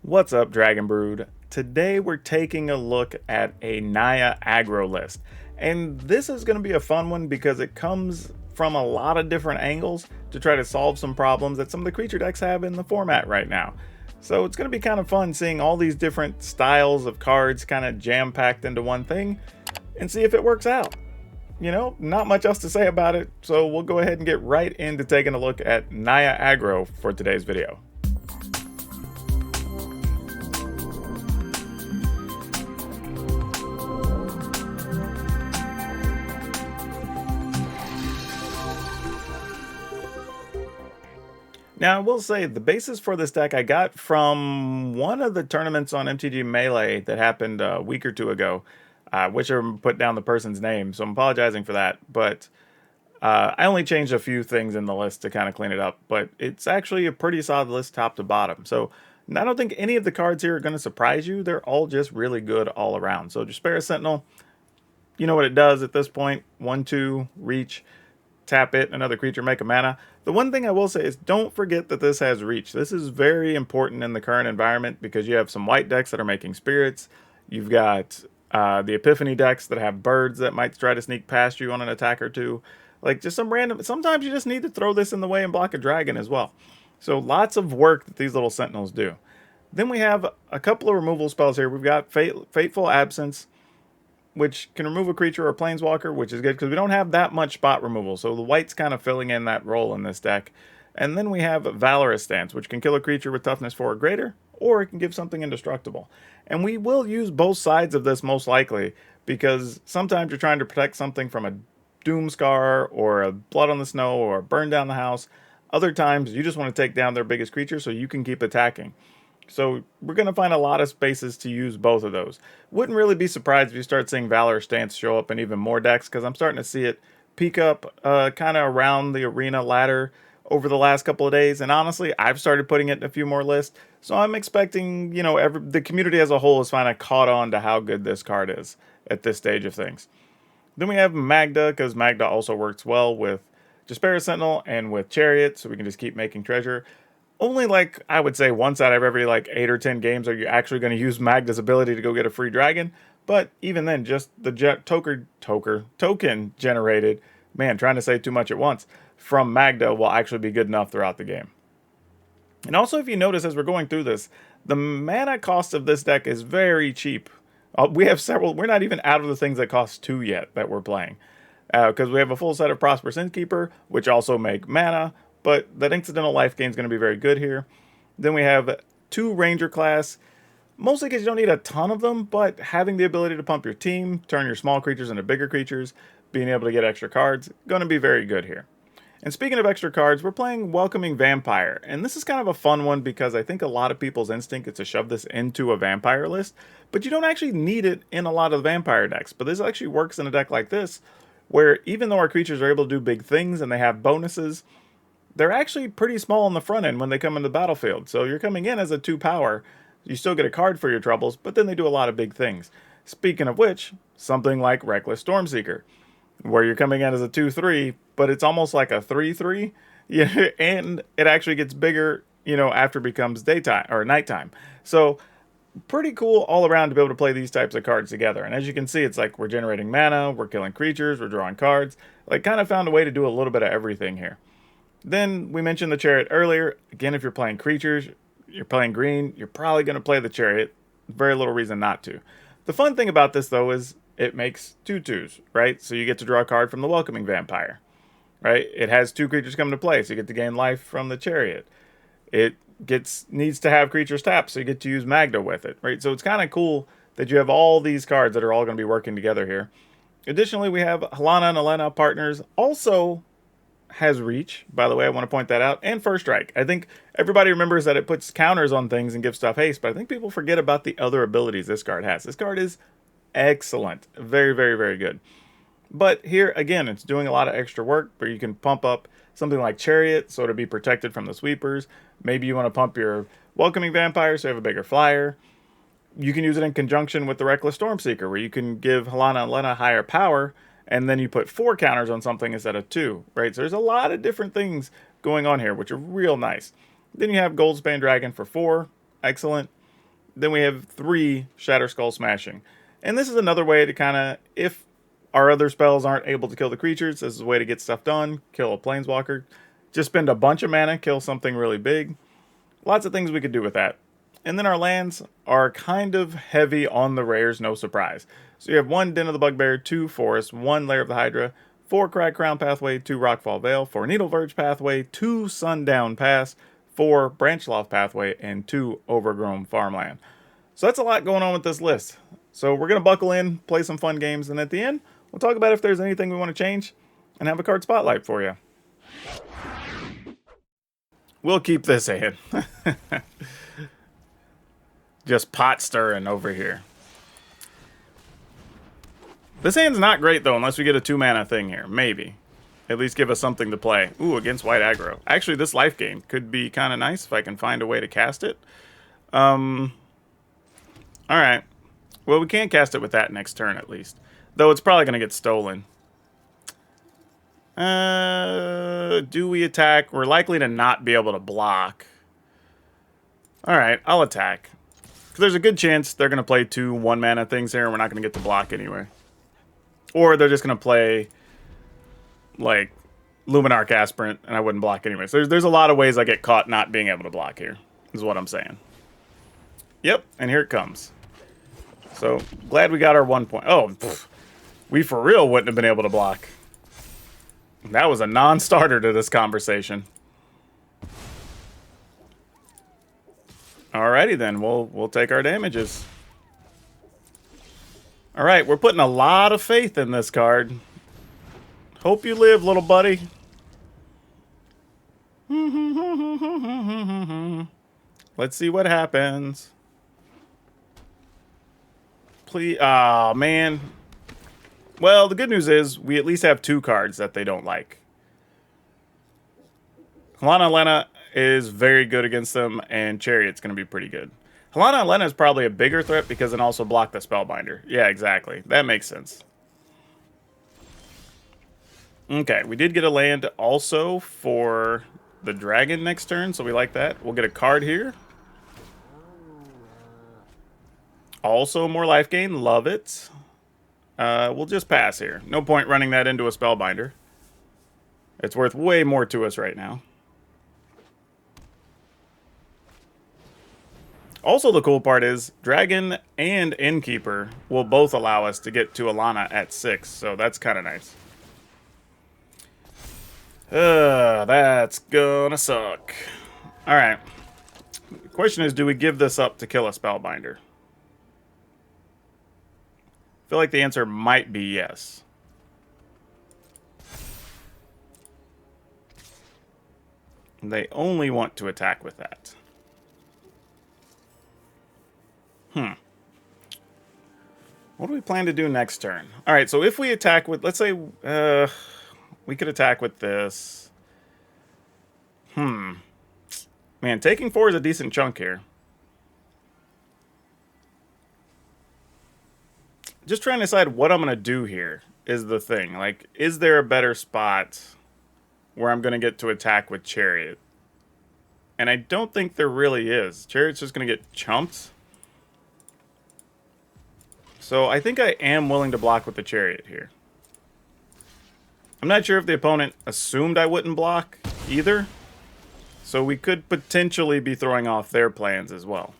What's up, Dragon Brood? Today we're taking a look at a Naya Aggro list. And this is going to be a fun one because it comes from a lot of different angles to try to solve some problems that some of the creature decks have in the format right now. So it's going to be kind of fun seeing all these different styles of cards kind of jam-packed into one thing and see if it works out. You know, not much else to say about it, so we'll go ahead and get right into taking a look at Naya Aggro for today's video. Now, I will say the basis for this deck I got from one of the tournaments on MTG Melee that happened a week or two ago. Wish I put down the person's name, so I'm apologizing for that. But I only changed a few things in the list to kind of clean it up. But it's actually a pretty solid list top to bottom. So I don't think any of the cards here are going to surprise you. They're all just really good all around. So Jeskai Sentinel, you know what it does at this point. 1/2, reach. Tap it, another creature, make a mana. The one thing I will say is don't forget that this has reach. This is very important in the current environment because you have some white decks that are making spirits. You've got the Epiphany decks that have birds that might try to sneak past you on an attack or two. Like just some random, sometimes you just need to throw this in the way and block a dragon as well. So lots of work that these little sentinels do. Then we have a couple of removal spells here. We've got Fateful Absence, which can remove a creature or planeswalker, which is good because we don't have that much spot removal. So the white's kind of filling in that role in this deck. And then we have Valorous Stance, which can kill a creature with toughness 4 or greater, or it can give something indestructible. And we will use both sides of this most likely, because sometimes you're trying to protect something from a Doomscar, or a Blood on the Snow, or a Burn Down the House. Other times you just want to take down their biggest creature so you can keep attacking. So we're going to find a lot of spaces to use both of those. Wouldn't really be surprised if you start seeing Valor Stance show up in even more decks, because I'm starting to see it peak up kind of around the arena ladder over the last couple of days. And honestly, I've started putting it in a few more lists. So I'm expecting, you know, the community as a whole is finally caught on to how good this card is at this stage of things. Then we have Magda, because Magda also works well with Jeskai Sentinel and with Chariot, so we can just keep making treasure. Only, like, I would say once out of every, 8 or 10 games are you actually going to use Magda's ability to go get a free dragon. But even then, just the token generated, man, trying to say too much at once, from Magda will actually be good enough throughout the game. And also, if you notice as we're going through this, the mana cost of this deck is very cheap. We have several, we're not even out of the things that cost 2 yet that we're playing. Because we have a full set of Prosperous Innkeeper, which also make mana. But that incidental life gain is going to be very good here. Then we have 2 Ranger class, mostly because you don't need a ton of them, but having the ability to pump your team, turn your small creatures into bigger creatures, being able to get extra cards, going to be very good here. And speaking of extra cards, we're playing Welcoming Vampire. And this is kind of a fun one because I think a lot of people's instinct is to shove this into a vampire list, but you don't actually need it in a lot of vampire decks. But this actually works in a deck like this, where even though our creatures are able to do big things and they have bonuses, they're actually pretty small on the front end when they come into the battlefield. So you're coming in as a 2 power. You still get a card for your troubles, but then they do a lot of big things. Speaking of which, something like Reckless Stormseeker, where you're coming in as a 2/3, but it's almost like a 3/3. Yeah, and it actually gets bigger, you know, after it becomes daytime or nighttime. So pretty cool all around to be able to play these types of cards together. And as you can see, it's like we're generating mana, we're killing creatures, we're drawing cards. Like, kind of found a way to do a little bit of everything here. Then we mentioned the Chariot earlier. Again, if you're playing creatures, you're playing green, you're probably going to play the Chariot. Very little reason not to. The fun thing about this, though, is it makes 2/2s, right? So you get to draw a card from the Welcoming Vampire, right? It has 2 creatures come into play, so you get to gain life from the Chariot. It needs to have creatures tapped, so you get to use Magda with it, right? So it's kind of cool that you have all these cards that are all going to be working together here. Additionally, we have Helana and Elena partners, also has reach, by the way, I want to point that out, and First Strike. I think everybody remembers that it puts counters on things and gives stuff haste, but I think people forget about the other abilities this card has. This card is excellent. Very, very, very good. But here, again, it's doing a lot of extra work where you can pump up something like Chariot, so to be protected from the sweepers. Maybe you want to pump your Welcoming Vampire, so you have a bigger flyer. You can use it in conjunction with the Reckless Stormseeker, where you can give Helana and Lena higher power, and then you put 4 counters on something instead of 2, right? So there's a lot of different things going on here, which are real nice. Then you have Goldspan Dragon for 4, excellent. then we have 3 Shatter Skull Smashing. And this is another way to kind of, if our other spells aren't able to kill the creatures, this is a way to get stuff done. Kill a Planeswalker. Just spend a bunch of mana, kill something really big. Lots of things we could do with that. And then our lands are kind of heavy on the rares, no surprise. So you have 1 Den of the Bugbear, 2 Forest, 1 Lair of the Hydra, 4 Crag Crown Pathway, 2 Rockfall Vale, 4 Needle Verge Pathway, 2 Sundown Pass, 4 Branchloft Pathway, and 2 Overgrown Farmland. So that's a lot going on with this list. So we're going to buckle in, play some fun games, and at the end, we'll talk about if there's anything we want to change, and have a card spotlight for you. We'll keep this in. Just pot stirring over here. This hand's not great, though, unless we get a 2-mana thing here. Maybe. At least give us something to play. Ooh, against white aggro. Actually, this life gain could be kind of nice if I can find a way to cast it. Alright. Well, we can't cast it with that next turn, at least. Though it's probably going to get stolen. Do we attack? We're likely to not be able to block. Alright, I'll attack. There's a good chance they're going to play 2 1-mana things here, and we're not going to get to block anyway. Or they're just going to play, like, Luminarch Aspirant, and I wouldn't block anyway. So there's a lot of ways I get caught not being able to block here, is what I'm saying. Yep, and here it comes. So, glad we got our 1 point. Oh, pff, we for real wouldn't have been able to block. That was a non-starter to this conversation. Alrighty then, we'll take our damages. Alright, we're putting a lot of faith in this card. Hope you live, little buddy. Let's see what happens. Please, oh man. Well, the good news is we at least have 2 cards that they don't like. Halana Lena is very good against them, and Chariot's going to be pretty good. Halana Lena is probably a bigger threat because it also blocked the Spellbinder. Yeah, exactly. That makes sense. Okay, we did get a land also for the dragon next turn, so we like that. We'll get a card here. Also more life gain. Love it. We'll just pass here. No point running that into a Spellbinder. It's worth way more to us right now. Also, the cool part is Dragon and Innkeeper will both allow us to get to Alana at 6, so that's kind of nice. That's gonna suck. Alright. The question is, do we give this up to kill a Spellbinder? I feel like the answer might be yes. They only want to attack with that. What do we plan to do next turn? Alright, so if we attack with, let's say, we could attack with this. Man, taking 4 is a decent chunk here. Just trying to decide what I'm going to do here is the thing. Like, is there a better spot where I'm going to get to attack with Chariot? And I don't think there really is. Chariot's just going to get chumped. So I think I am willing to block with the Chariot here. I'm not sure if the opponent assumed I wouldn't block either. So we could potentially be throwing off their plans as well.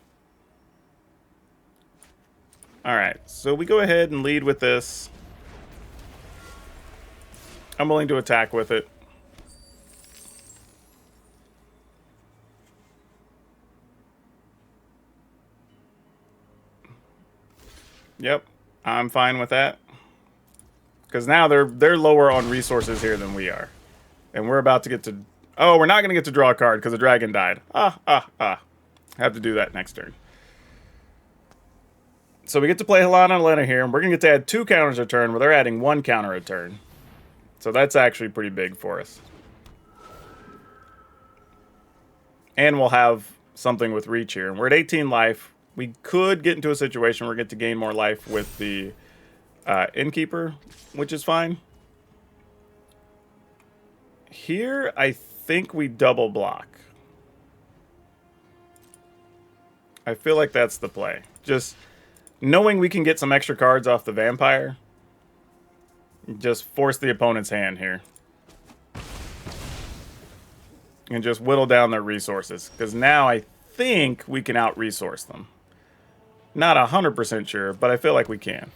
Alright, so we go ahead and lead with this. I'm willing to attack with it. Yep, I'm fine with that. Because now they're lower on resources here than we are. And we're about to get to... Oh, we're not going to get to draw a card because the dragon died. Have to do that next turn. So we get to play Halana and Lena here, and we're going to get to add 2 counters a turn, where they're adding 1 counter a turn. So that's actually pretty big for us. And we'll have something with reach here. And we're at 18 life. We could get into a situation where we get to gain more life with the Innkeeper, which is fine. Here, I think we double block. I feel like that's the play. Just knowing we can get some extra cards off the vampire. Just force the opponent's hand here. And just whittle down their resources. Because now I think we can out-resource them. Not 100% sure, but I feel like we can.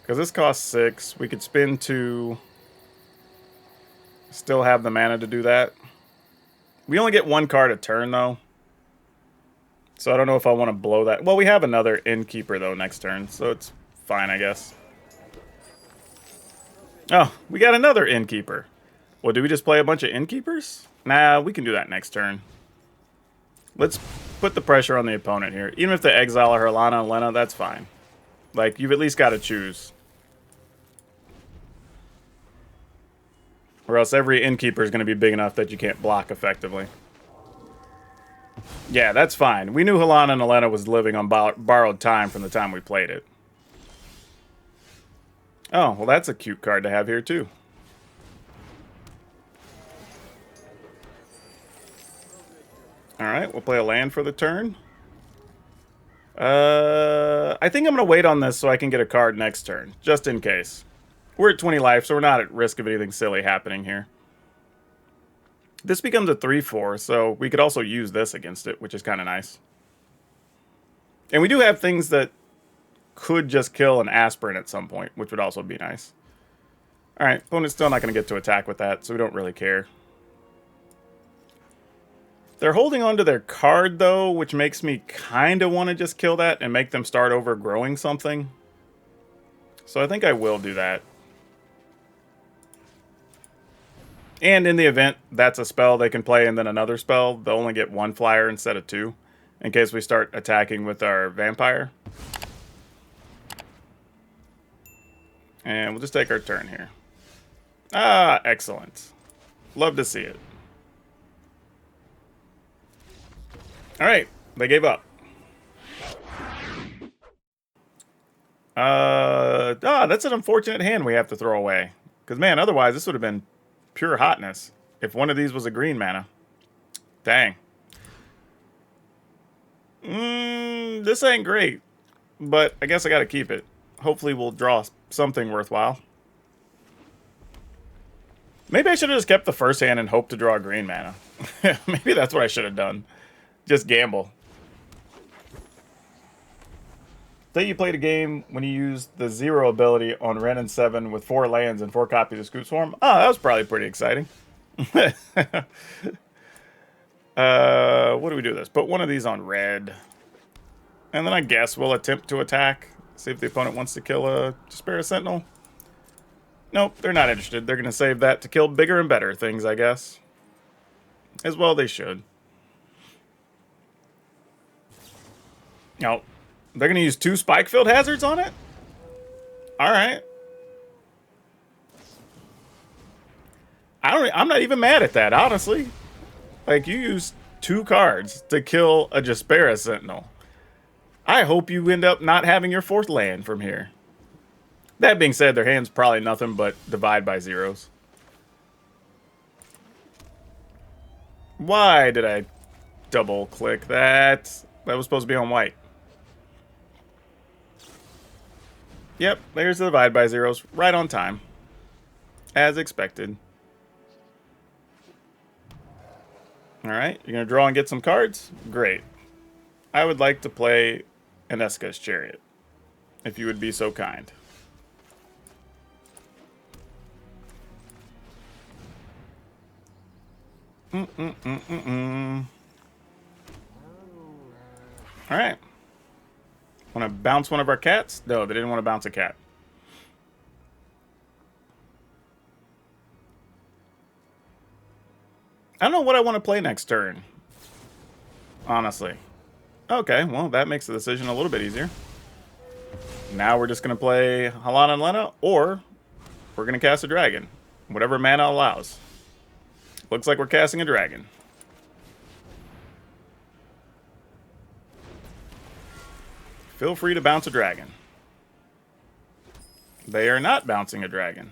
Because this costs 6. We could spin 2. Still have the mana to do that. We only get 1 card a turn, though. So I don't know if I want to blow that. Well, we have another Innkeeper, though, next turn. So it's fine, I guess. Oh, we got another Innkeeper. Well, do we just play a bunch of Innkeepers? Nah, we can do that next turn. Let's put the pressure on the opponent here. Even if they exile her Lana and Lena, that's fine. Like, you've at least got to choose. Or else every Innkeeper is going to be big enough that you can't block effectively. Yeah, that's fine. We knew Helana and Elena was living on borrowed time from the time we played it. Oh, well, that's a cute card to have here, too. Alright, we'll play a land for the turn. I think I'm going to wait on this so I can get a card next turn, just in case. We're at 20 life, so we're not at risk of anything silly happening here. This becomes a 3-4, so we could also use this against it, which is kind of nice. And we do have things that could just kill an Aspirin at some point, which would also be nice. Alright, opponent's still not going to get to attack with that, so we don't really care. They're holding on to their card, though, which makes me kind of want to just kill that and make them start over growing something. So I think I will do that. And in the event that's a spell they can play and then another spell, they'll only get 1 flyer instead of 2, in case we start attacking with our vampire. And we'll just take our turn here. Ah, excellent. Love to see it. Alright, they gave up. That's an unfortunate hand we have to throw away. Because, man, otherwise this would have been pure hotness if one of these was a green mana. Dang. This ain't great, but I guess I gotta keep it. Hopefully we'll draw something worthwhile. Maybe I should have just kept the first hand and hoped to draw a green mana. Maybe that's what I should have done. Just gamble. Say you played a game when you used the 0 ability on Ren and 7 with 4 lands and 4 copies of Scoop Swarm. Oh, that was probably pretty exciting. What do we do with this? Put one of these on red. And then I guess we'll attempt to attack. See if the opponent wants to kill a Jeskai Sentinel. Nope, they're not interested. They're going to save that to kill bigger and better things, I guess. As well they should. Nope. They're going to use 2 Spike-Filled Hazards on it? Alright. I'm not even mad at that, honestly. Like, you use 2 cards to kill a Jeskai Sentinel. I hope you end up not having your 4th land from here. That being said, their hand's probably nothing but divide by zeros. Why did I double-click that? That was supposed to be on white. Yep, there's the divide by zeros, right on time. As expected. Alright, you're going to draw and get some cards? Great. I would like to play an Eska's Chariot, if you would be so kind. Alright. Want to bounce one of our cats? No, they didn't want to bounce a cat. I don't know what I want to play next turn. Honestly. Okay, well, that makes the decision a little bit easier. Now we're just going to play Helana and Lena, or we're going to cast a dragon. Whatever mana allows. Looks like we're casting a dragon. Feel free to bounce a dragon. They are not bouncing a dragon.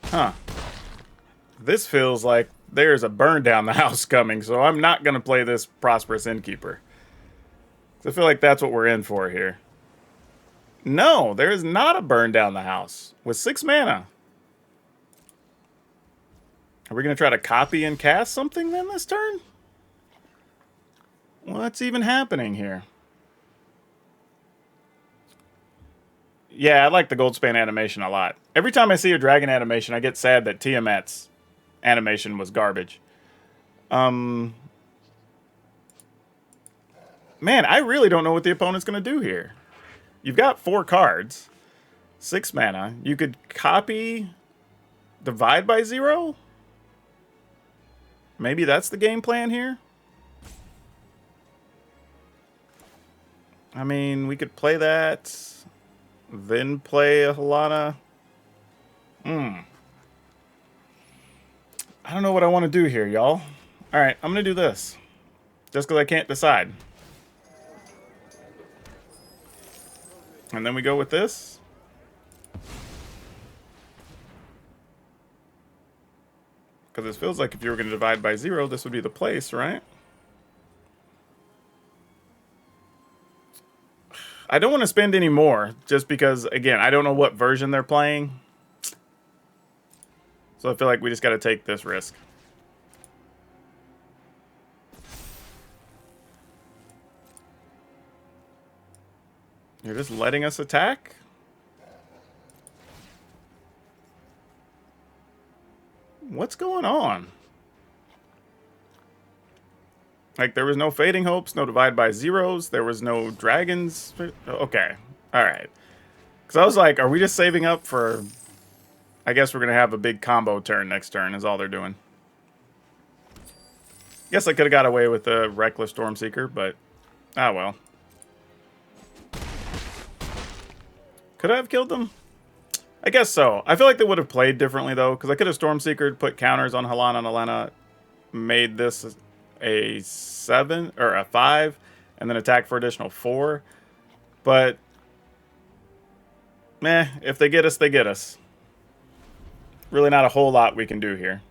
Huh. This feels like there's a burn down the house coming, so I'm not going to play this Prosperous Innkeeper. So I feel like that's what we're in for here. No, there is not a burn down the house with 6 mana. Are we going to try to copy and cast something then this turn? What's even happening here? Yeah, I like the Goldspan animation a lot. Every time I see a dragon animation, I get sad that Tiamat's animation was garbage. Man, I really don't know what the opponent's going to do here. You've got 4 cards, 6 mana. You could copy, divide by 0. Maybe that's the game plan here. I mean, we could play that, then play a Halana. I don't know what I want to do here, y'all. All right, I'm going to do this. Just because I can't decide. And then we go with this. Because it feels like if you were going to divide by 0, this would be the place, right? I don't want to spend any more, just because, again, I don't know what version they're playing. So I feel like we just got to take this risk. You're just letting us attack? What's going on? Like, there was no Fading Hopes, no Divide by Zeros, there was no Dragons. Okay, alright. Because I was like, are we just saving up for... I guess we're going to have a big combo turn next turn, is all they're doing. Guess I could have got away with the Reckless Stormseeker, but... ah, well. Could I have killed them? I guess so. I feel like they would have played differently, though, because I could have Stormseekered, put counters on Halana and Alena, made this a 7 or a 5, and then attack for additional 4. But, meh, if they get us, they get us. Really not a whole lot we can do here.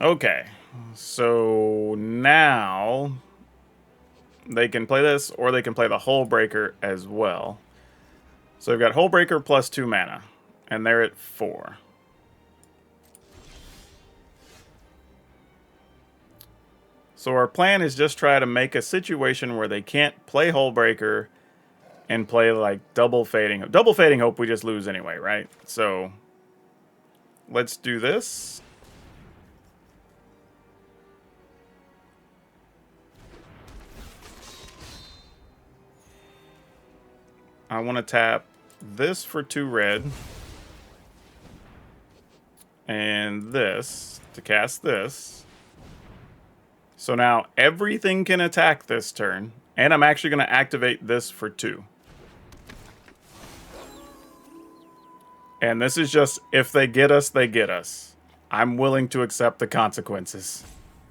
Okay, so now they can play this, or they can play the Hullbreaker as well. So we've got Hullbreaker plus 2 mana, and they're at 4. So our plan is just try to make a situation where they can't play Hullbreaker and play like double Fading Hope. Double Fading Hope we just lose anyway, right? So let's do this. I want to tap this for 2 red. And this to cast this. So now everything can attack this turn. And I'm actually going to activate this for 2. And this is just, if they get us, they get us. I'm willing to accept the consequences.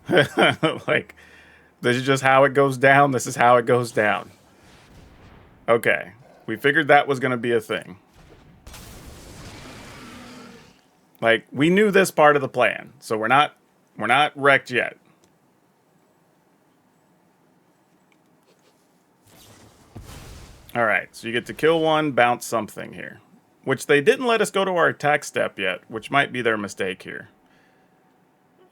Like, this is just how it goes down. This is how it goes down. Okay. We figured that was going to be a thing. Like, we knew this part of the plan. So we're not wrecked yet. Alright, so you get to kill 1, bounce something here. Which they didn't let us go to our attack step yet, which might be their mistake here.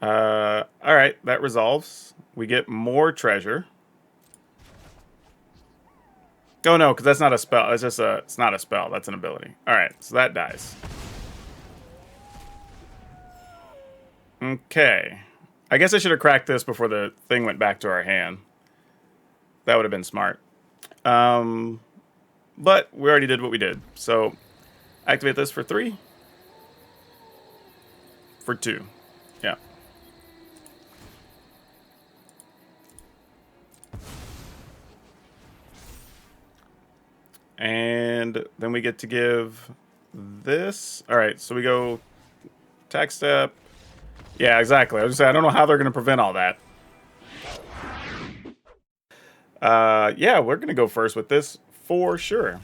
Alright, that resolves. We get more treasure. Oh no, because that's not a spell. It's just it's not a spell, that's an ability. Alright, so that dies. Okay. I guess I should have cracked this before the thing went back to our hand. That would have been smart. But we already did what we did. So, activate this for 3. For 2. Yeah. And then we get to give this. Alright, so we go attack step. Yeah, exactly. I was just saying, I don't know how they're going to prevent all that. Yeah, we're going to go first with this for sure.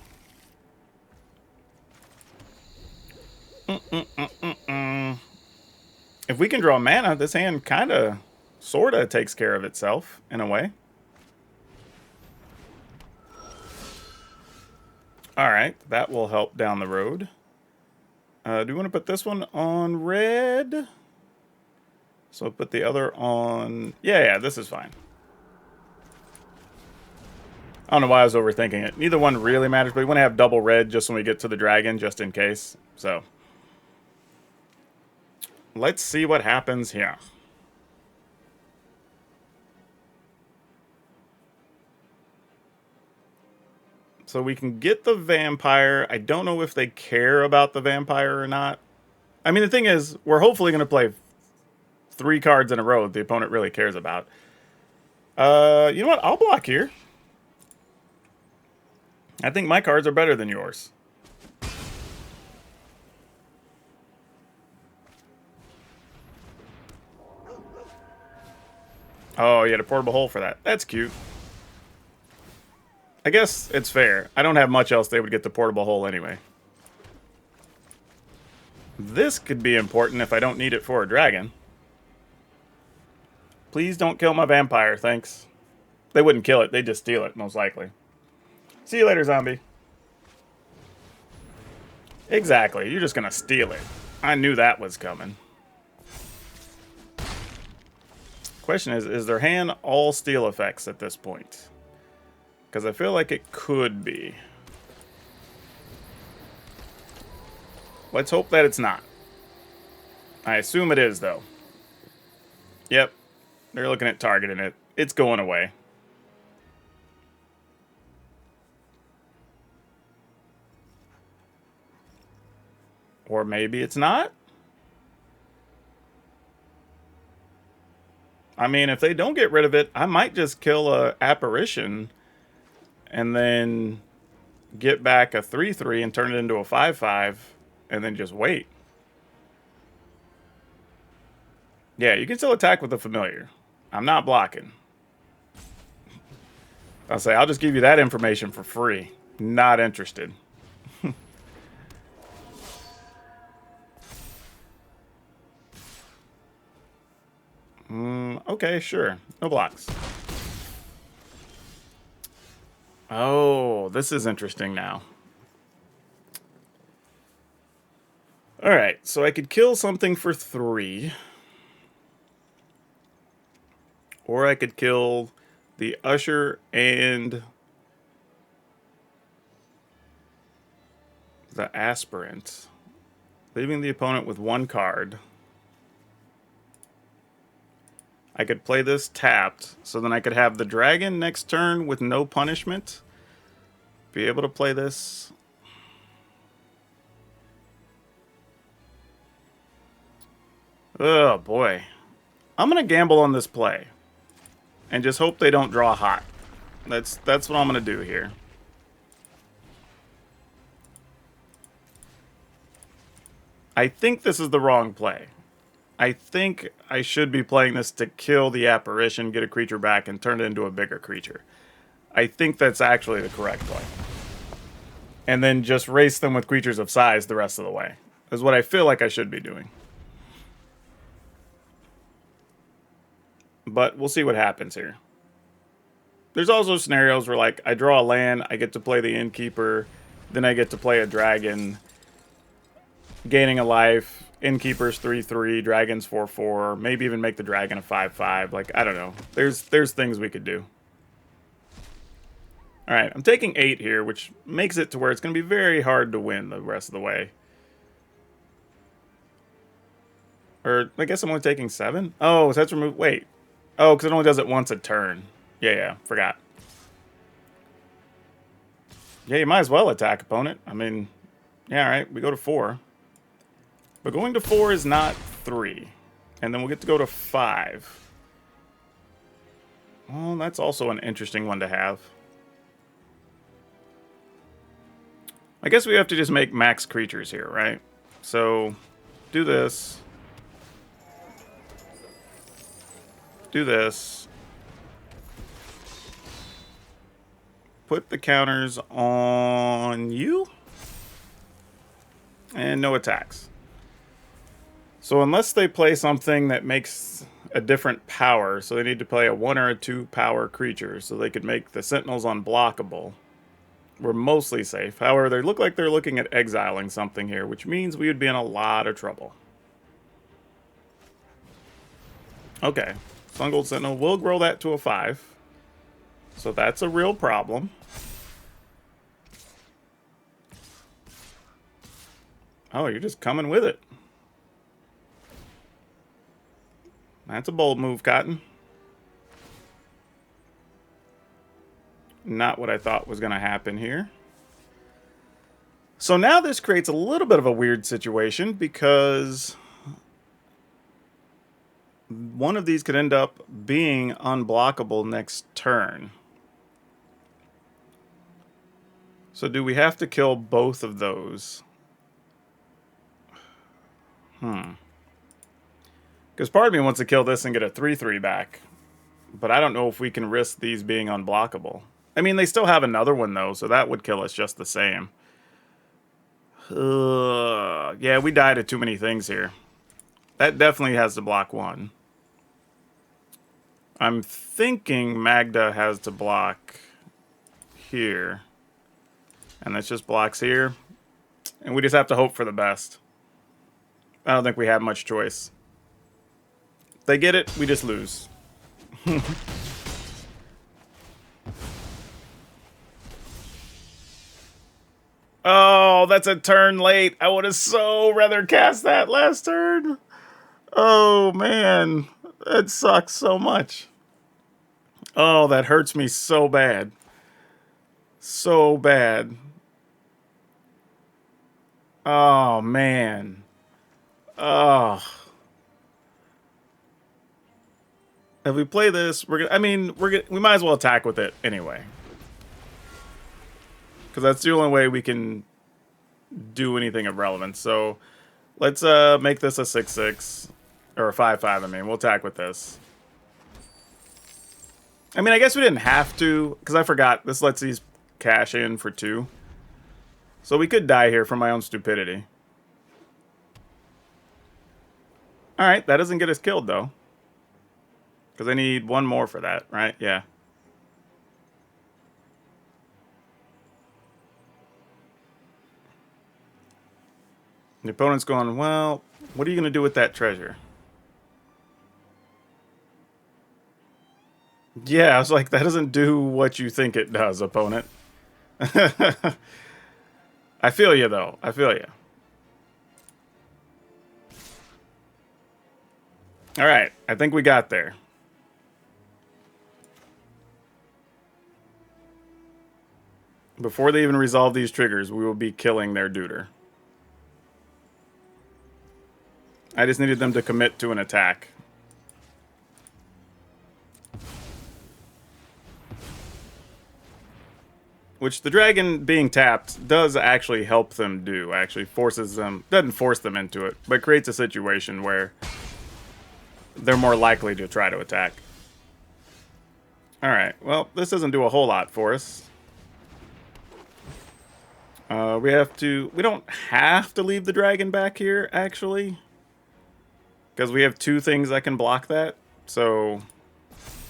If we can draw mana, this hand kind of sorta takes care of itself in a way. Alright, that will help down the road. Do we want to put this one on red? So put the other on... Yeah, this is fine. I don't know why I was overthinking it. Neither one really matters, but we want to have double red just when we get to the dragon, just in case. So, let's see what happens here. So we can get the vampire. I don't know if they care about the vampire or not. I mean, the thing is, we're hopefully going to play 3 cards in a row that the opponent really cares about. You know what? I'll block here. I think my cards are better than yours. Oh, you had a portable hole for that. That's cute. I guess it's fair. I don't have much else they would get the portable hole anyway. This could be important if I don't need it for a dragon. Please don't kill my vampire, thanks. They wouldn't kill it, they'd just steal it, most likely. See you later, zombie. Exactly, you're just gonna steal it. I knew that was coming. Question is their hand all steal effects at this point? Because I feel like it could be. Let's hope that it's not. I assume it is, though. Yep. They're looking at targeting it. It's going away. Or maybe it's not. I mean, if they don't get rid of it, I might just kill a apparition and then get back a 3/3 and turn it into a 5/5 and then just wait. Yeah, you can still attack with the familiar. I'm not blocking. I'll say, I'll just give you that information for free. Not interested. Okay, sure. No blocks. Oh, this is interesting now. Alright, so I could kill something for 3. Or I could kill the Usher and the Aspirant, leaving the opponent with 1 card. I could play this tapped, so then I could have the dragon next turn with no punishment. Be able to play this. Oh boy. I'm gonna gamble on this play. And just hope they don't draw hot. That's what I'm gonna do here. I think this is the wrong play. I think I should be playing this to kill the apparition, get a creature back, and turn it into a bigger creature. I think that's actually the correct play. And then just race them with creatures of size the rest of the way. Is what I feel like I should be doing. But we'll see what happens here. There's also scenarios where, like, I draw a land, I get to play the Innkeeper, then I get to play a dragon, gaining a life. Innkeeper's 3/3, Dragon's 4/4, maybe even make the dragon a 5/5. Like, I don't know. There's things we could do. Alright, I'm taking 8 here, which makes it to where it's going to be very hard to win the rest of the way. Or, I guess I'm only taking 7? Oh, so that's removed. Wait. Oh, because it only does it once a turn. Yeah, forgot. Yeah, you might as well attack opponent. I mean, yeah, alright, we go to 4. But going to 4 is not 3. And then we'll get to go to 5. Well, that's also an interesting one to have. I guess we have to just make max creatures here, right? So, do this. Do this. Put the counters on you. And no attacks. So unless they play something that makes a different power, so they need to play a 1 or a 2 power creature so they could make the Sentinels unblockable. We're mostly safe. However, they look like they're looking at exiling something here, which means we would be in a lot of trouble. Okay, Sun Gold Sentinel will grow that to a 5. So that's a real problem. Oh, you're just coming with it. That's a bold move, Cotton. Not what I thought was going to happen here. So now this creates a little bit of a weird situation because one of these could end up being unblockable next turn. So do we have to kill both of those? Because part of me wants to kill this and get a 3/3 back. But I don't know if we can risk these being unblockable. I mean, they still have another one, though, so that would kill us just the same. Yeah, we died to too many things here. That definitely has to block one. I'm thinking Magda has to block here. And this just blocks here. And we just have to hope for the best. I don't think we have much choice. If they get it, we just lose. Oh, that's a turn late. I would have so rather cast that last turn. Oh, man. That sucks so much. Oh, that hurts me so bad. So bad. Oh, man. Oh. If we play this, we're gonna. I mean, we might as well attack with it anyway, because that's the only way we can do anything of relevance. So let's make this a 6/6 or a 5/5. I mean, we'll attack with this. I mean, I guess we didn't have to, because I forgot this lets these cash in for 2. So we could die here from my own stupidity. All right, that doesn't get us killed though. Because I need one more for that, right? Yeah. The opponent's going, well, what are you going to do with that treasure? Yeah, I was like, that doesn't do what you think it does, opponent. I feel you, though. I feel you. All right, I think we got there. Before they even resolve these triggers, we will be killing their duder. I just needed them to commit to an attack. Which the dragon being tapped does actually help them do. Actually forces them, doesn't force them into it, but creates a situation where they're more likely to try to attack. Alright, well, this doesn't do a whole lot for us. We don't have to leave the dragon back here, actually. Because we have 2 things that can block that. So,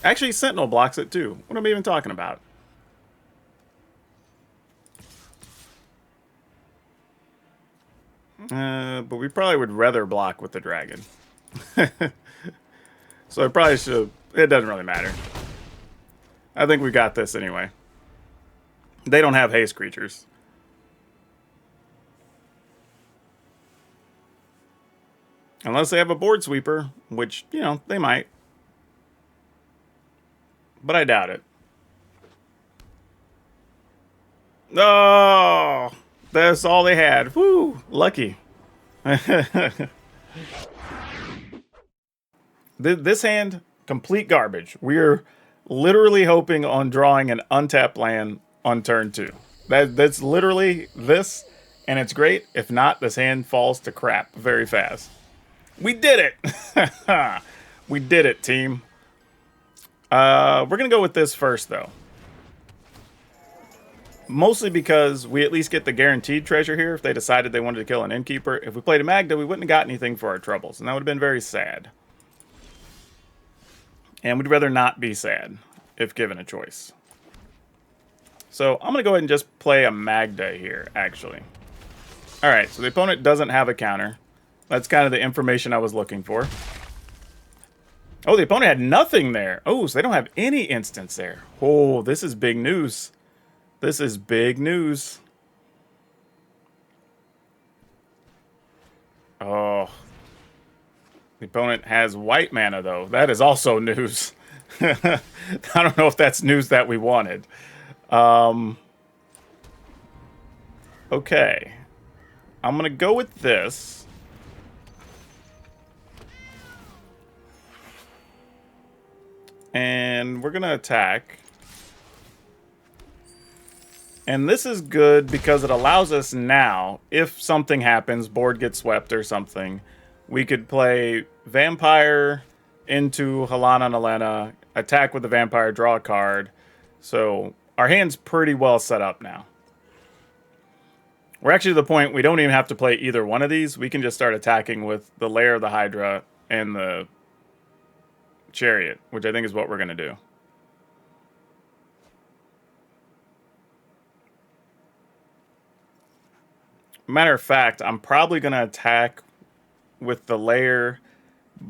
actually, Sentinel blocks it too. What am I even talking about? But we probably would rather block with the dragon. So I probably should. It doesn't really matter. I think we got this anyway. They don't have haste creatures. Unless they have a board sweeper, which, you know, they might. But I doubt it. Oh, that's all they had. Woo, lucky. This hand, complete garbage. We're literally hoping on drawing an untapped land on turn 2. That's literally this, and it's great. If not, this hand falls to crap very fast. We did it! We did it, team. We're going to go with this first, though. Mostly because we at least get the guaranteed treasure here if they decided they wanted to kill an innkeeper. If we played a Magda, we wouldn't have got anything for our troubles, and that would have been very sad. And we'd rather not be sad if given a choice. So I'm going to go ahead and just play a Magda here, actually. Alright, so the opponent doesn't have a counter. That's kind of the information I was looking for. Oh, the opponent had nothing there. Oh, so they don't have any instants there. Oh, this is big news. This is big news. Oh. The opponent has white mana, though. That is also news. I don't know if that's news that we wanted. Okay. I'm going to go with this. And we're going to attack. And this is good because it allows us now, if something happens, board gets swept or something, we could play Vampire into Halana and Elena, attack with the Vampire, draw a card. So our hand's pretty well set up now. We're actually to the point we don't even have to play either one of these. We can just start attacking with the Lair of the Hydra and the Chariot, which I think is what we're going to do. Matter of fact, I'm probably going to attack with the Lair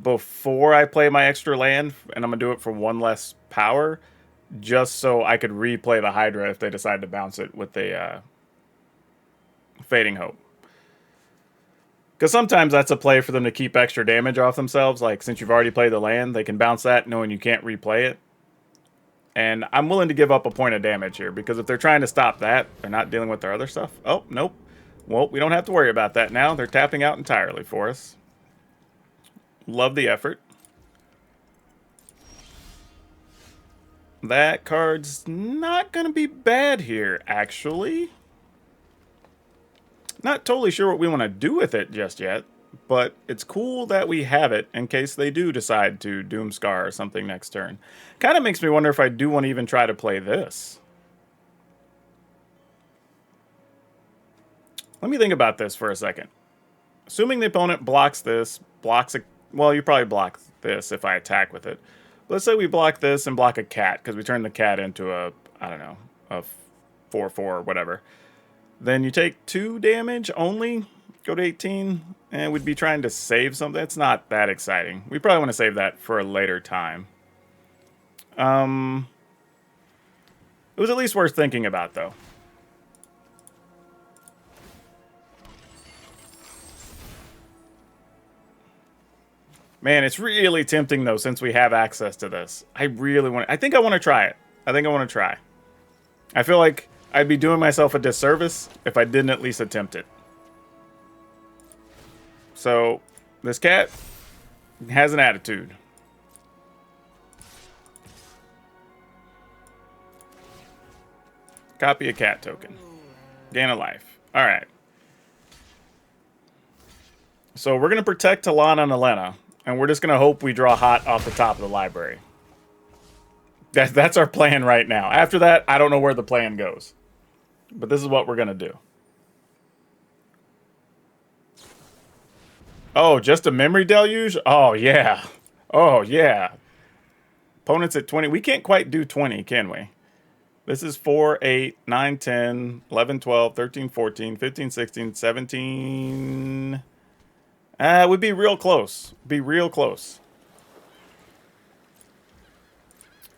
before I play my extra land, and I'm going to do it for one less power, just so I could replay the Hydra if they decide to bounce it with the Fading Hope. Because sometimes that's a play for them to keep extra damage off themselves. Like, since you've already played the land, they can bounce that knowing you can't replay it. And I'm willing to give up a point of damage here, because if they're trying to stop that, they're not dealing with their other stuff. Oh, nope. Well, we don't have to worry about that now. They're tapping out entirely for us. Love the effort. That card's not going to be bad here, actually. Not totally sure what we want to do with it just yet, but it's cool that we have it in case they do decide to Doomscar or something next turn. Kind of makes me wonder if I do want to even try to play this. Let me think about this for a second. Assuming the opponent blocks this, blocks a... Well, you probably block this if I attack with it. Let's say we block this and block a cat, because we turn the cat into a, I don't know, a 4/4 or whatever. Then you take 2 damage only, go to 18, and we'd be trying to save something. It's not that exciting. We probably want to save that for a later time. It was at least worth thinking about, though. Man, it's really tempting, though, since we have access to this. I really want... I think I want to try it. I think I want to try. I feel like I'd be doing myself a disservice if I didn't at least attempt it. So, this cat has an attitude. Copy a cat token. Gain a life. Alright. So, we're going to protect Halana and Elena. And we're just going to hope we draw hot off the top of the library. That's our plan right now. After that, I don't know where the plan goes. But this is what we're going to do. Oh, just a memory deluge? Oh, yeah. Oh, yeah. Opponents at 20. We can't quite do 20, can we? This is 4, 8, 9, 10, 11, 12, 13, 14, 15, 16, 17... it would be real close. Be real close.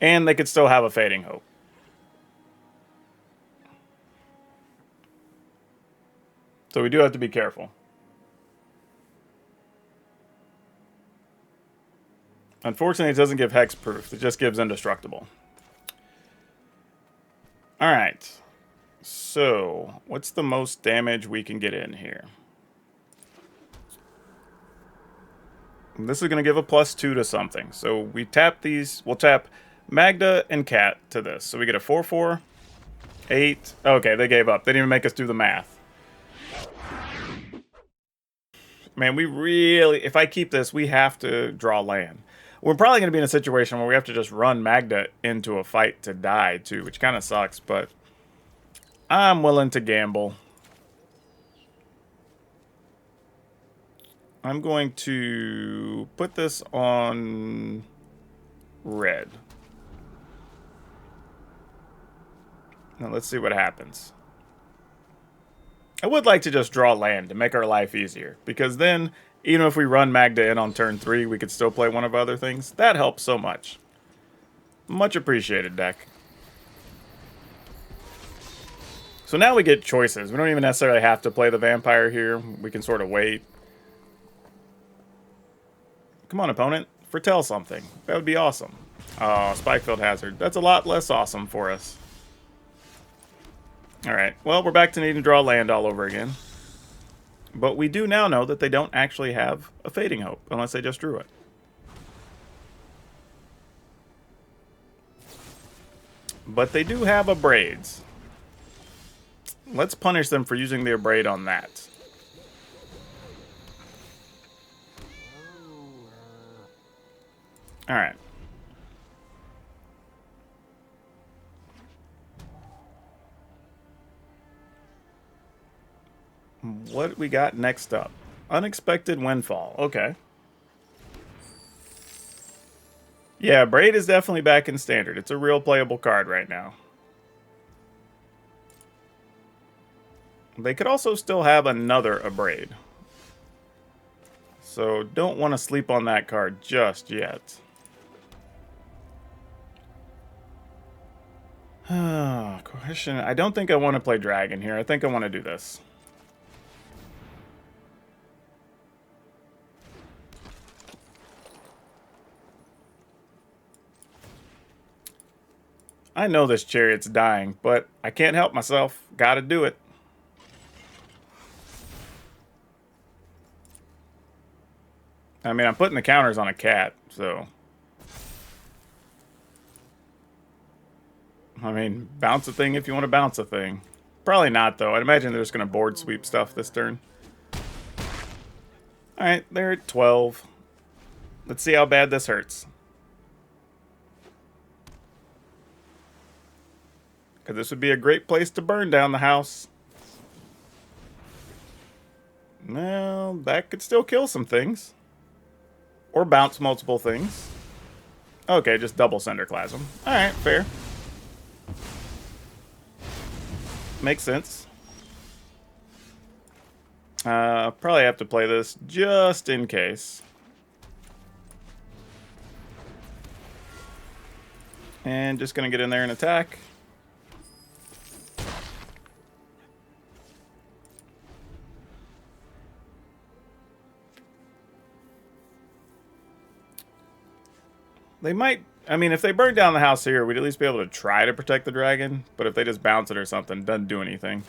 And they could still have a Fading Hope. So we do have to be careful. Unfortunately, it doesn't give hexproof. It just gives indestructible. Alright. So, what's the most damage we can get in here? This is going to give a +2 to something. So we tap these. We'll tap Magda and Cat to this. So we get a 4/4, 8. Okay, they gave up. They didn't even make us do the math. Man, we really... If I keep this, we have to draw land. We're probably going to be in a situation where we have to just run Magda into a fight to die, too, which kind of sucks, but I'm willing to gamble. I'm going to put this on red. Now let's see what happens. I would like to just draw land to make our life easier, because then, even if we run Magda in on turn 3, we could still play one of our other things. That helps so much. Much appreciated, deck. So now we get choices. We don't even necessarily have to play the vampire here. We can sort of wait. Come on, opponent. Foretell something. That would be awesome. Oh, Spikefield Hazard. That's a lot less awesome for us. Alright, well, we're back to needing to draw land all over again. But we do now know that they don't actually have a Fading Hope, unless they just drew it. But they do have Abrades. Let's punish them for using the Abrade on that. Alright. What we got next up? Unexpected Windfall. Okay. Yeah, Braid is definitely back in Standard. It's a real playable card right now. They could also still have another Abrade. So don't want to sleep on that card just yet. Question. I don't think I want to play Dragon here. I think I want to do this. I know this Chariot's dying, but I can't help myself. Gotta do it. I mean, I'm putting the counters on a cat, so... I mean, bounce a thing if you want to bounce a thing. Probably not, though. I'd imagine they're just going to board sweep stuff this turn. Alright, they're at 12. Let's see how bad this hurts. Because this would be a great place to burn down the house. Well, that could still kill some things. Or bounce multiple things. Okay, just double Cinderclasm. Alright, fair. Makes sense. Probably have to play this just in case. And just going to get in there and attack. They might... I mean, if they burn down the house here, we'd at least be able to try to protect the dragon. But if they just bounce it or something, it doesn't do anything.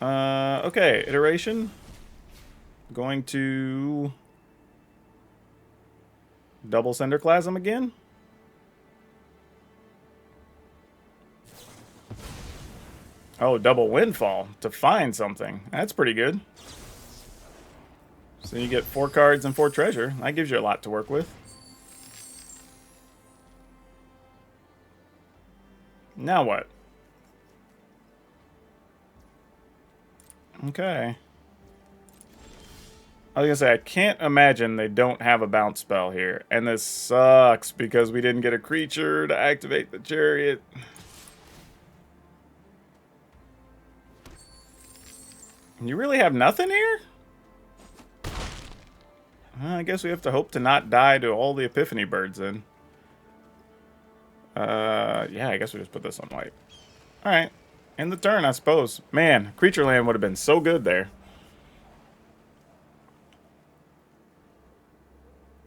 Okay, iteration. Going to... double Cinderclasm again. Oh, double Windfall to find something. That's pretty good. So you get 4 cards and 4 treasure. That gives you a lot to work with. Now what? Okay. I was gonna say, I can't imagine they don't have a bounce spell here. And this sucks because we didn't get a creature to activate the chariot. You really have nothing here? I guess we have to hope to not die to all the Epiphany birds then. Yeah, I guess we just put this on white. Alright. End the turn, I suppose. Man, creature land would have been so good there.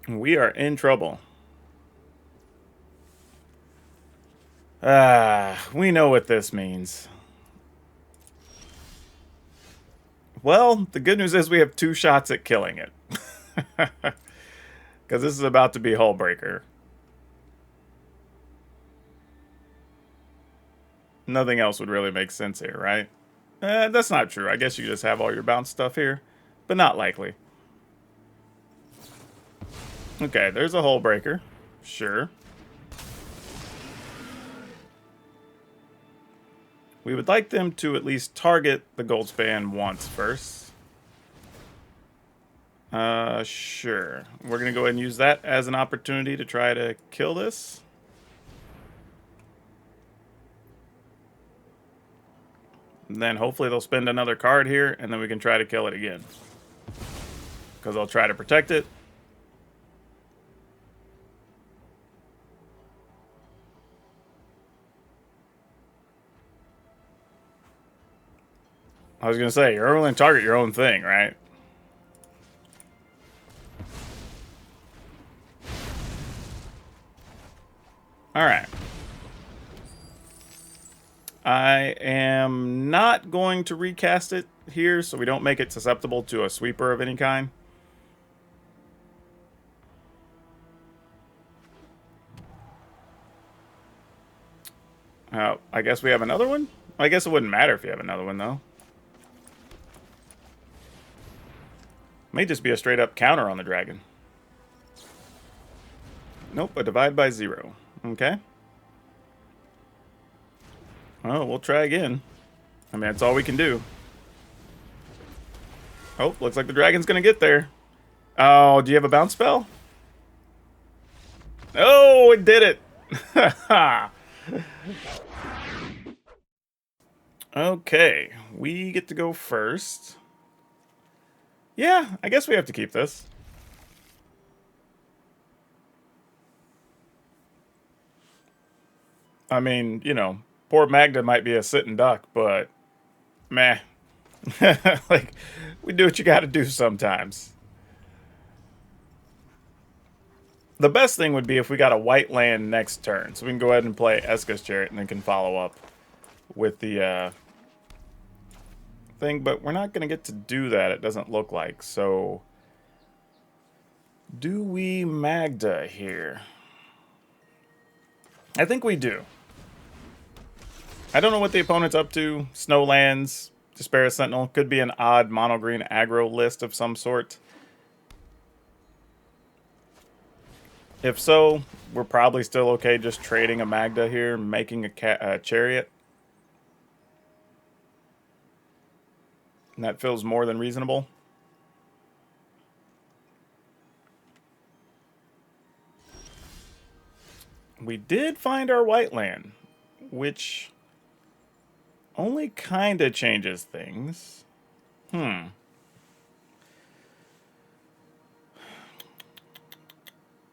We are in trouble. We know what this means. Well, the good news is we have 2 shots at killing it. Because this is about to be Hullbreaker. Nothing else would really make sense here, right? That's not true. I guess you just have all your bounce stuff here. But not likely. Okay, there's a Hullbreaker. Sure. We would like them to at least target the Goldspan once first. Sure. We're going to go ahead and use that as an opportunity to try to kill this. And then hopefully they'll spend another card here, and then we can try to kill it again. Because they'll try to protect it. I was going to say, you're only going to target your own thing, right? Alright. I am not going to recast it here, so we don't make it susceptible to a sweeper of any kind. I guess we have another one? I guess it wouldn't matter if you have another one, though. May just be a straight-up counter on the dragon. Nope, a divide by 0. Okay. Well, we'll try again. I mean, that's all we can do. Oh, looks like the dragon's gonna get there. Oh, do you have a bounce spell? Oh, it did it! Okay, we get to go first. Yeah, I guess we have to keep this. I mean, you know, poor Magda might be a sitting duck, but meh. Like, we do what you gotta do sometimes. The best thing would be if we got a white land next turn. So we can go ahead and play Eska's Chariot and then can follow up with the thing. But we're not going to get to do that, it doesn't look like. So do we Magda here? I think we do. I don't know what the opponent's up to. Snowlands, Despair Sentinel. Could be an odd Monogreen Aggro list of some sort. If so, we're probably still okay just trading a Magda here, making a Chariot. And that feels more than reasonable. We did find our white land, which only kind of changes things.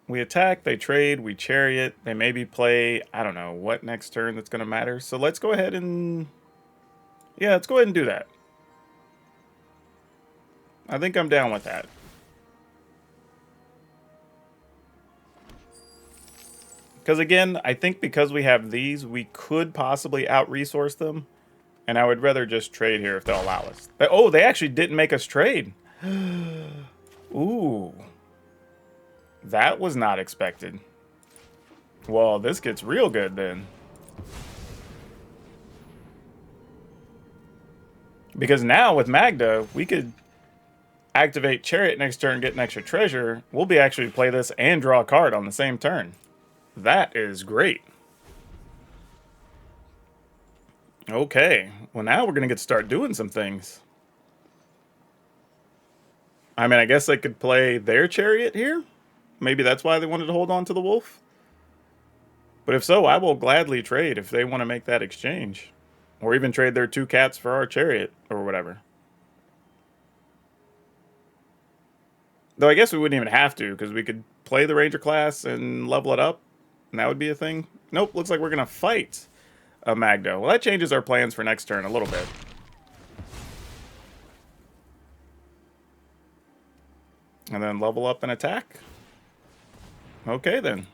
We attack, they trade, we chariot, they maybe play, I don't know, what next turn that's going to matter. So let's go ahead and... yeah, let's go ahead and do that. I think I'm down with that. Because again, I think because we have these, we could possibly out-resource them. And I would rather just trade here if they'll allow us. Oh, they actually didn't make us trade. Ooh. That was not expected. Well, this gets real good then. Because now with Magda, we could activate Chariot next turn, get an extra treasure. We'll be actually play this and draw a card on the same turn. That is great. Okay, well now we're going to get to start doing some things. I mean, I guess they could play their Chariot here. Maybe that's why they wanted to hold on to the wolf. But if so, I will gladly trade if they want to make that exchange. Or even trade their 2 cats for our Chariot, or whatever. Though I guess we wouldn't even have to, because we could play the Ranger class and level it up. And that would be a thing. Nope, looks like we're going to fight a Magda. Well, that changes our plans for next turn a little bit. And then level up and attack. Okay, then.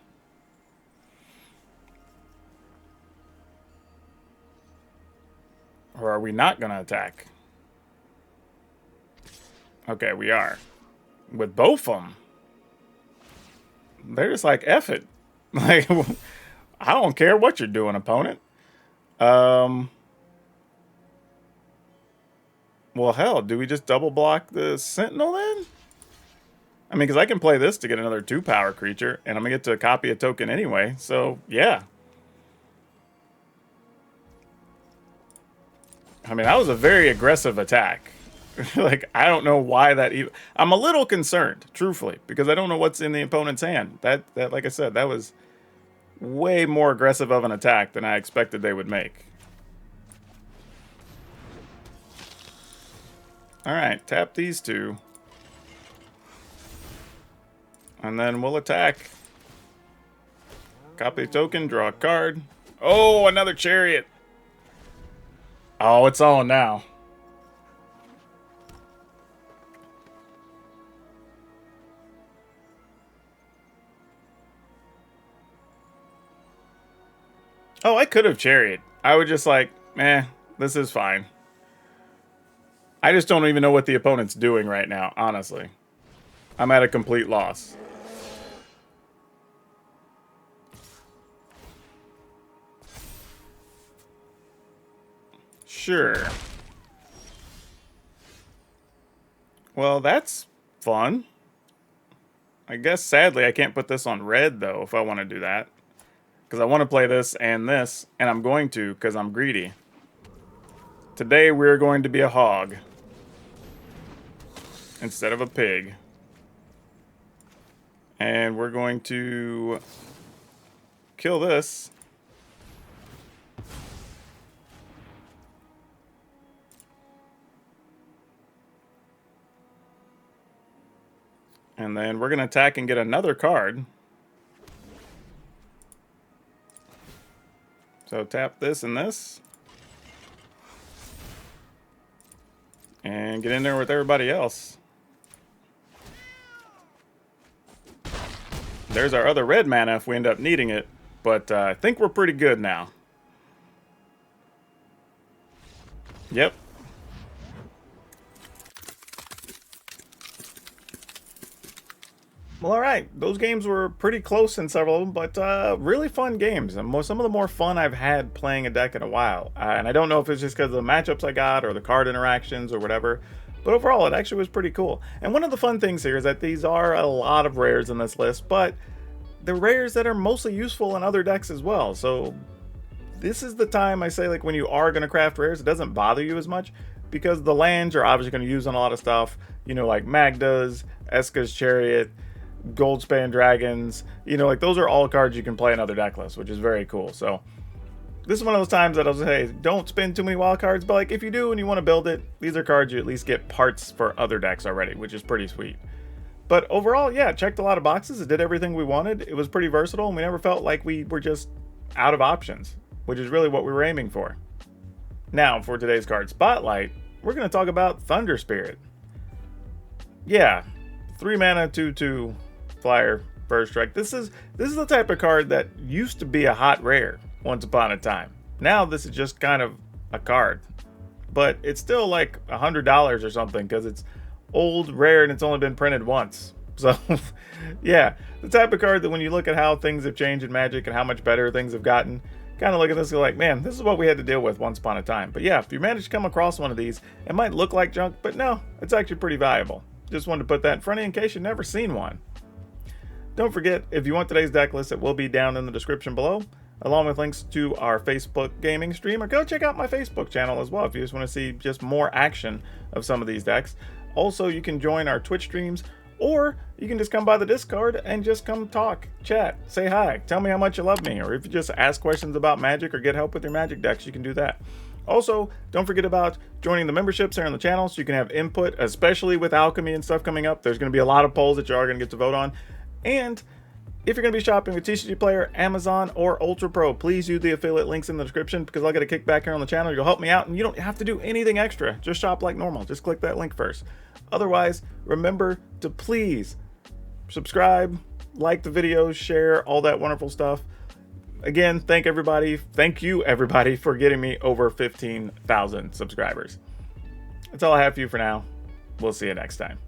Or are we not going to attack? Okay, we are. With both of them. They're just like, F it. Like, I don't care what you're doing, opponent. Well, hell, do we just double block the Sentinel then? I mean, because I can play this to get another 2-power creature, and I'm going to get to copy a token anyway, so, yeah. I mean, that was a very aggressive attack. Like, I don't know why that even... I'm a little concerned, truthfully, because I don't know what's in the opponent's hand. That like I said, that was way more aggressive of an attack than I expected they would make. Alright, tap these two. And then we'll attack. Copy token, draw a card. Oh, another chariot. Oh, it's on now. Oh, I could have chariot. I would just like, this is fine. I just don't even know what the opponent's doing right now, honestly. I'm at a complete loss. Sure. Well, that's fun. I guess, sadly, I can't put this on red, though, if I want to do that. Because I want to play this, and I'm going to, because I'm greedy. Today, we're going to be a hog. Instead of a pig. And we're going to kill this. And then we're going to attack and get another card. So tap this and this. And get in there with everybody else. There's our other red mana if we end up needing it. But I think we're pretty good now. Yep. Well, alright. Those games were pretty close in several of them, but really fun games. And some of the more fun I've had playing a deck in a while. And I don't know if it's just because of the matchups I got or the card interactions or whatever. But overall, it actually was pretty cool. And one of the fun things here is that these are a lot of rares in this list, but they're rares that are mostly useful in other decks as well. So this is the time I say, like, when you are going to craft rares, it doesn't bother you as much because the lands you're obviously going to use on a lot of stuff. You know, like Magda's, Eska's Chariot, Goldspan Dragons. You know, like, those are all cards you can play in other deck lists, which is very cool. So this is one of those times that I'll say, don't spend too many wild cards, but like if you do and you want to build it, these are cards you at least get parts for other decks already, which is pretty sweet. But overall, yeah, it checked a lot of boxes. It did everything we wanted. It was pretty versatile, and we never felt like we were just out of options, which is really what we were aiming for. Now, for today's card spotlight, we're going to talk about Thunder Spirit. Yeah, 3 mana, 2/2 flyer, first strike. This is the type of card that used to be a hot rare once upon a time. Now this is just kind of a card, but it's still like $100 or something because it's old, rare, and it's only been printed once. So yeah, the type of card that when you look at how things have changed in Magic and how much better things have gotten, kind of look at this and go like, man, this is what we had to deal with once upon a time. But yeah, if you manage to come across one of these, it might look like junk, but no, it's actually pretty valuable. Just wanted to put that in front of you in case you've never seen one. Don't forget, if you want today's deck list, it will be down in the description below, along with links to our Facebook gaming stream, or go check out my Facebook channel as well if you just want to see just more action of some of these decks. Also, you can join our Twitch streams, or you can just come by the Discord and just come talk, chat, say hi, tell me how much you love me, or if you just ask questions about Magic or get help with your Magic decks, you can do that. Also, don't forget about joining the memberships here on the channel so you can have input, especially with alchemy and stuff coming up. There's going to be a lot of polls that you are going to get to vote on. And if you're going to be shopping with TCGPlayer, Amazon, or Ultra Pro, please use the affiliate links in the description because I'll get a kickback here on the channel. You'll help me out, and you don't have to do anything extra. Just shop like normal. Just click that link first. Otherwise, remember to please subscribe, like the videos, share, all that wonderful stuff. Again, thank you everybody for getting me over 15,000 subscribers. That's all I have for you for now. We'll see you next time.